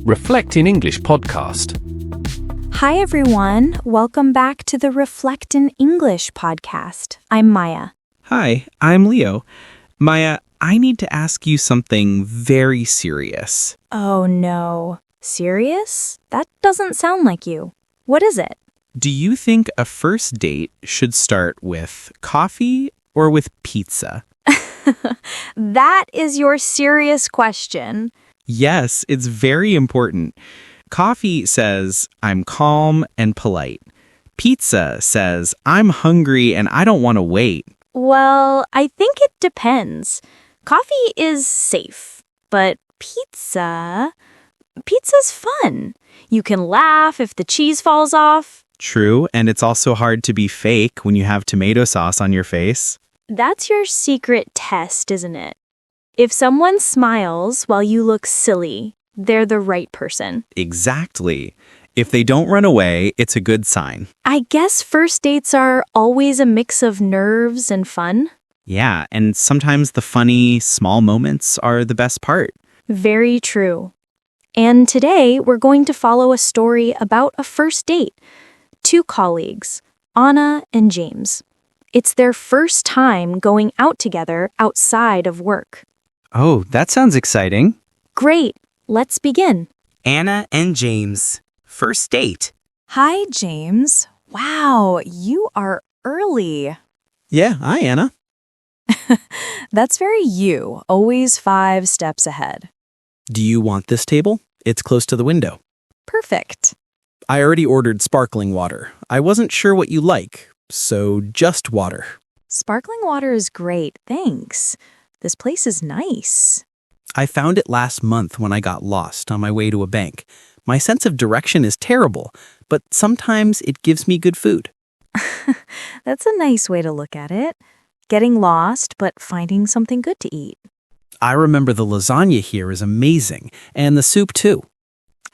Reflect in English podcast. Hi, everyone. Welcome back to the Reflect in English podcast. I'm Maya. Hi, I'm Leo. Maya, I need to ask you something very serious. Oh, no. Serious? That doesn't sound like you. What is it? Do you think a first date should start with coffee or with pizza? That is your serious question. Yes, it's very important. Coffee says, I'm calm and polite. Pizza says, I'm hungry and I don't want to wait. Well, I think it depends. Coffee is safe, but pizza's fun. You can laugh if the cheese falls off. True, and it's also hard to be fake when you have tomato sauce on your face. That's your secret test, isn't it? If someone smiles while you look silly, they're the right person. Exactly. If they don't run away, it's a good sign. I guess first dates are always a mix of nerves and fun. Yeah, and sometimes the funny, small moments are the best part. Very true. And today we're going to follow a story about a first date. Two colleagues, Anna and James. It's their first time going out together outside of work. Oh, that sounds exciting. Great. Let's begin. Anna and James. First date. Hi, James. Wow, you are early. Yeah, hi, Anna. That's very you, always 5 steps ahead. Do you want this table? It's close to the window. Perfect. I already ordered sparkling water. I wasn't sure what you like, so just water. Sparkling water is great, thanks. This place is nice. I found it last month when I got lost on my way to a bank. My sense of direction is terrible, but sometimes it gives me good food. That's a nice way to look at it. Getting lost, but finding something good to eat. I remember the lasagna here is amazing, and the soup too.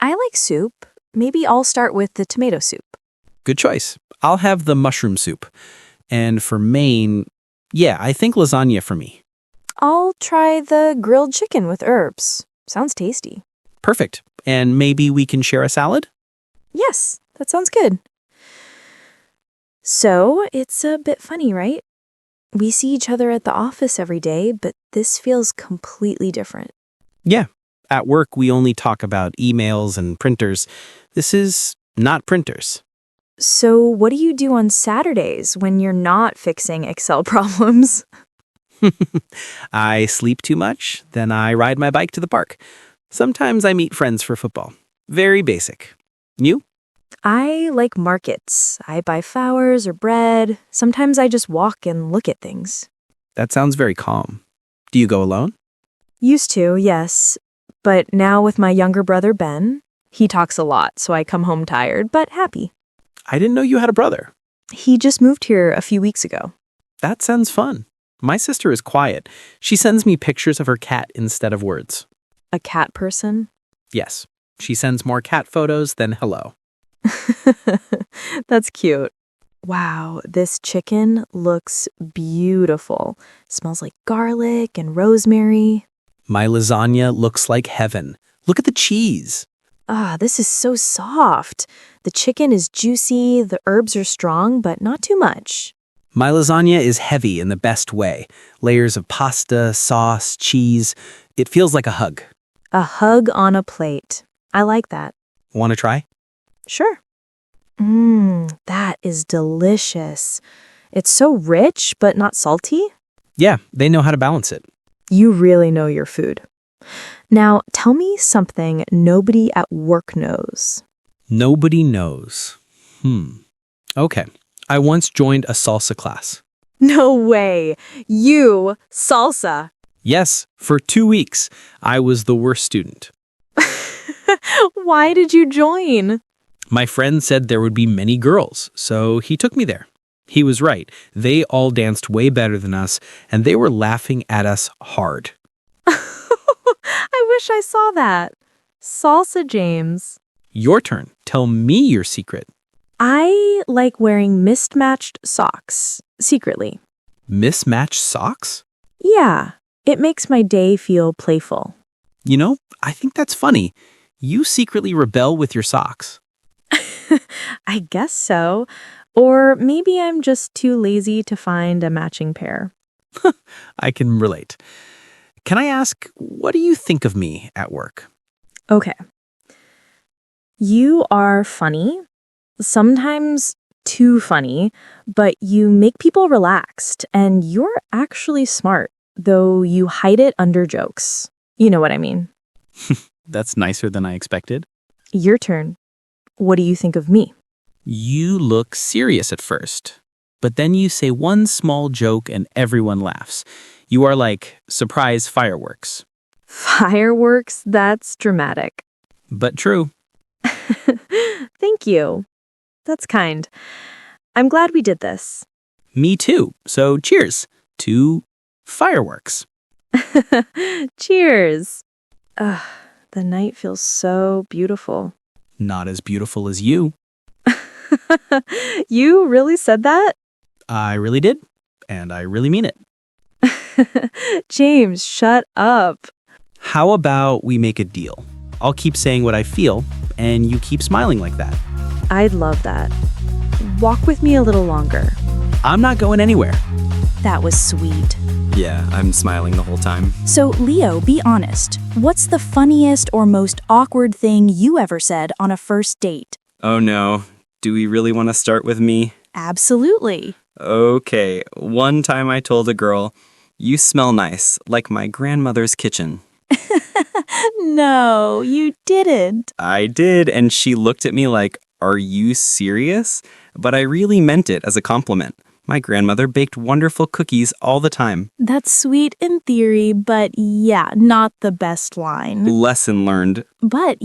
I like soup. Maybe I'll start with the tomato soup. Good choice. I'll have the mushroom soup. And for main, I think lasagna for me. I'll try the grilled chicken with herbs. Sounds tasty. Perfect. And maybe we can share a salad? Yes, that sounds good. So, it's a bit funny, right? We see each other at the office every day, but this feels completely different. Yeah. At work, we only talk about emails and printers. This is not printers. So, what do you do on Saturdays when you're not fixing Excel problems? I sleep too much, then I ride my bike to the park. Sometimes I meet friends for football. Very basic. You? I like markets. I buy flowers or bread. Sometimes I just walk and look at things. That sounds very calm. Do you go alone? Used to, yes. But now with my younger brother, Ben, he talks a lot, so I come home tired, but happy. I didn't know you had a brother. He just moved here a few weeks ago. That sounds fun. My sister is quiet. She sends me pictures of her cat instead of words. A cat person? Yes. She sends more cat photos than hello. That's cute. Wow, this chicken looks beautiful. Smells like garlic and rosemary. My lasagna looks like heaven. Look at the cheese. This is so soft. The chicken is juicy, the herbs are strong, but not too much. My lasagna is heavy in the best way. Layers of pasta, sauce, cheese. It feels like a hug. A hug on a plate. I like that. Want to try? Sure. That is delicious. It's so rich, but not salty. Yeah, they know how to balance it. You really know your food. Now, tell me something nobody at work knows. Nobody knows. Okay. I once joined a salsa class. No way. You, salsa. Yes, for 2 weeks. I was the worst student. Why did you join? My friend said there would be many girls, so he took me there. He was right. They all danced way better than us, and they were laughing at us hard. I wish I saw that. Salsa, James. Your turn. Tell me your secret. I like wearing mismatched socks, secretly. Mismatched socks? Yeah, it makes my day feel playful. You know, I think that's funny. You secretly rebel with your socks. I guess so. Or maybe I'm just too lazy to find a matching pair. I can relate. Can I ask, what do you think of me at work? Okay. You are funny, sometimes too funny, but you make people relaxed, and you're actually smart, though you hide it under jokes. You know what I mean. That's nicer than I expected. Your turn. What do you think of me? You look serious at first, but then you say one small joke and everyone laughs. You are like surprise fireworks. Fireworks? That's dramatic. But true. Thank you. That's kind. I'm glad we did this. Me too. So cheers to fireworks. Cheers. Ugh, the night feels so beautiful. Not as beautiful as you. You really said that? I really did, and I really mean it. James, shut up. How about we make a deal? I'll keep saying what I feel, and you keep smiling like that. I'd love that. Walk with me a little longer. I'm not going anywhere. That was sweet. Yeah, I'm smiling the whole time. So, Leo, be honest. What's the funniest or most awkward thing you ever said on a first date? Oh no, do we really want to start with me? Absolutely. Okay, one time I told a girl, "You smell nice, like my grandmother's kitchen." No, you didn't. I did, and she looked at me like, "Are you serious?" But I really meant it as a compliment. My grandmother baked wonderful cookies all the time. That's sweet in theory, but yeah, not the best line. Lesson learned. But,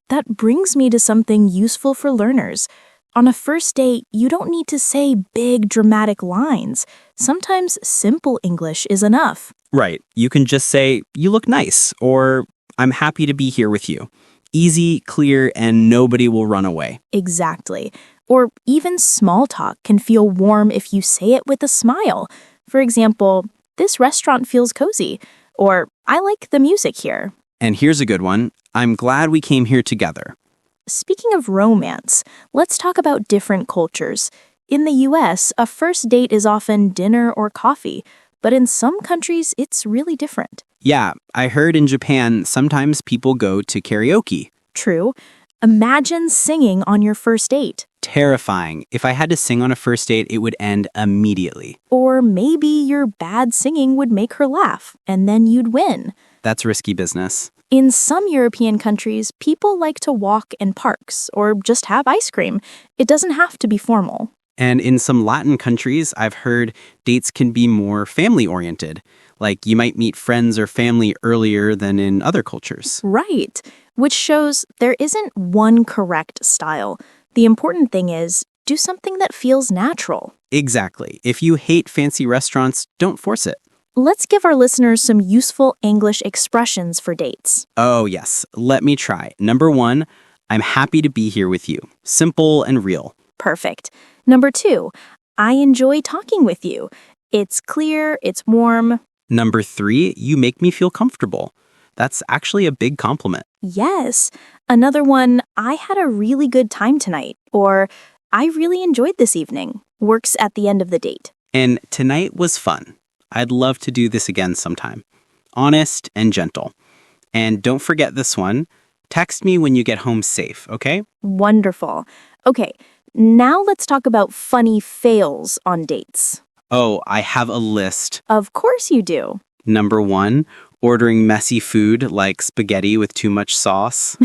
that brings me to something useful for learners. On a first date, you don't need to say big, dramatic lines. Sometimes simple English is enough. Right, you can just say, "You look nice," or "I'm happy to be here with you." Easy, clear, and nobody will run away. Exactly. Or even small talk can feel warm if you say it with a smile. For example, "This restaurant feels cozy," or "I like the music here." And here's a good one. "I'm glad we came here together." Speaking of romance, let's talk about different cultures. In the US, a first date is often dinner or coffee, but in some countries, it's really different. Yeah, I heard in Japan sometimes people go to karaoke. True. Imagine singing on your first date. Terrifying. If I had to sing on a first date, it would end immediately. Or maybe your bad singing would make her laugh, and then you'd win. That's risky business. In some European countries, people like to walk in parks or just have ice cream. It doesn't have to be formal. And in some Latin countries, I've heard dates can be more family-oriented. Like you might meet friends or family earlier than in other cultures. Right, which shows there isn't one correct style. The important thing is, do something that feels natural. Exactly. If you hate fancy restaurants, don't force it. Let's give our listeners some useful English expressions for dates. Oh, yes. Let me try. Number 1, "I'm happy to be here with you." Simple and real. Perfect. Number 2, "I enjoy talking with you." It's clear, it's warm. Number 3, "You make me feel comfortable." That's actually a big compliment. Yes. Another one, "I had a really good time tonight," or "I really enjoyed this evening." Works at the end of the date. And "Tonight was fun. I'd love to do this again sometime." Honest and gentle. And don't forget this one. Text me when you get home safe, okay? Wonderful. Okay, now let's talk about funny fails on dates. Oh, I have a list. Of course you do. Number 1, ordering messy food like spaghetti with too much sauce.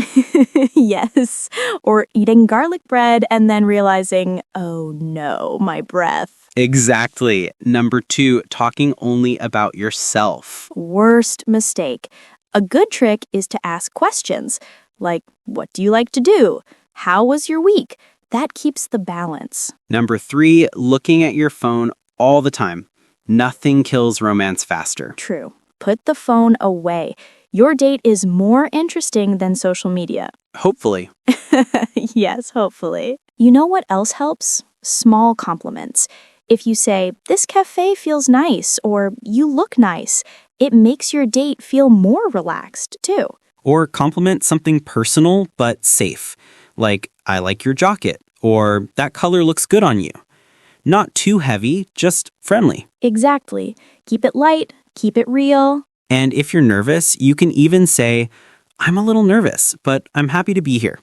Yes. Or eating garlic bread and then realizing, oh no, my breath. Exactly. Number 2, talking only about yourself. Worst mistake. A good trick is to ask questions like, what do you like to do? How was your week? That keeps the balance. Number 3, looking at your phone all the time. Nothing kills romance faster. True. Put the phone away. Your date is more interesting than social media. Hopefully. Yes, hopefully. You know what else helps? Small compliments. If you say, "This cafe feels nice," or "You look nice," it makes your date feel more relaxed, too. Or compliment something personal but safe, like, I like your jacket, or that color looks good on you. Not too heavy, just friendly. Exactly. Keep it light, keep it real. And if you're nervous, you can even say, I'm a little nervous, but I'm happy to be here.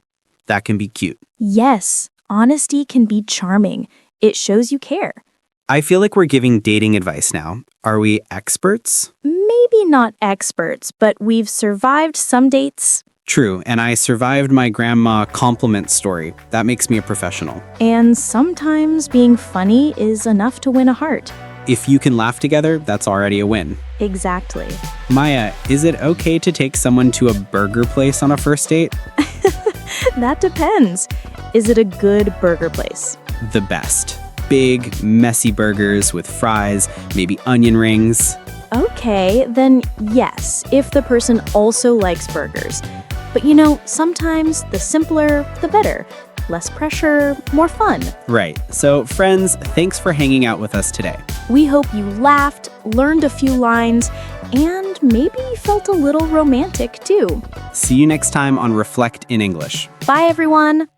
That can be cute. Yes, honesty can be charming. It shows you care. I feel like we're giving dating advice now. Are we experts? Maybe not experts, but we've survived some dates. True, and I survived my grandma compliment story. That makes me a professional. And sometimes being funny is enough to win a heart. If you can laugh together, that's already a win. Exactly. Maya, is it okay to take someone to a burger place on a first date? That depends. Is it a good burger place? The best. Big, messy burgers with fries, maybe onion rings. Okay, then yes, if the person also likes burgers. But you know, sometimes the simpler, the better. Less pressure, more fun. Right. So, friends, thanks for hanging out with us today. We hope you laughed, learned a few lines, and maybe felt a little romantic too. See you next time on Reflect in English. Bye, everyone.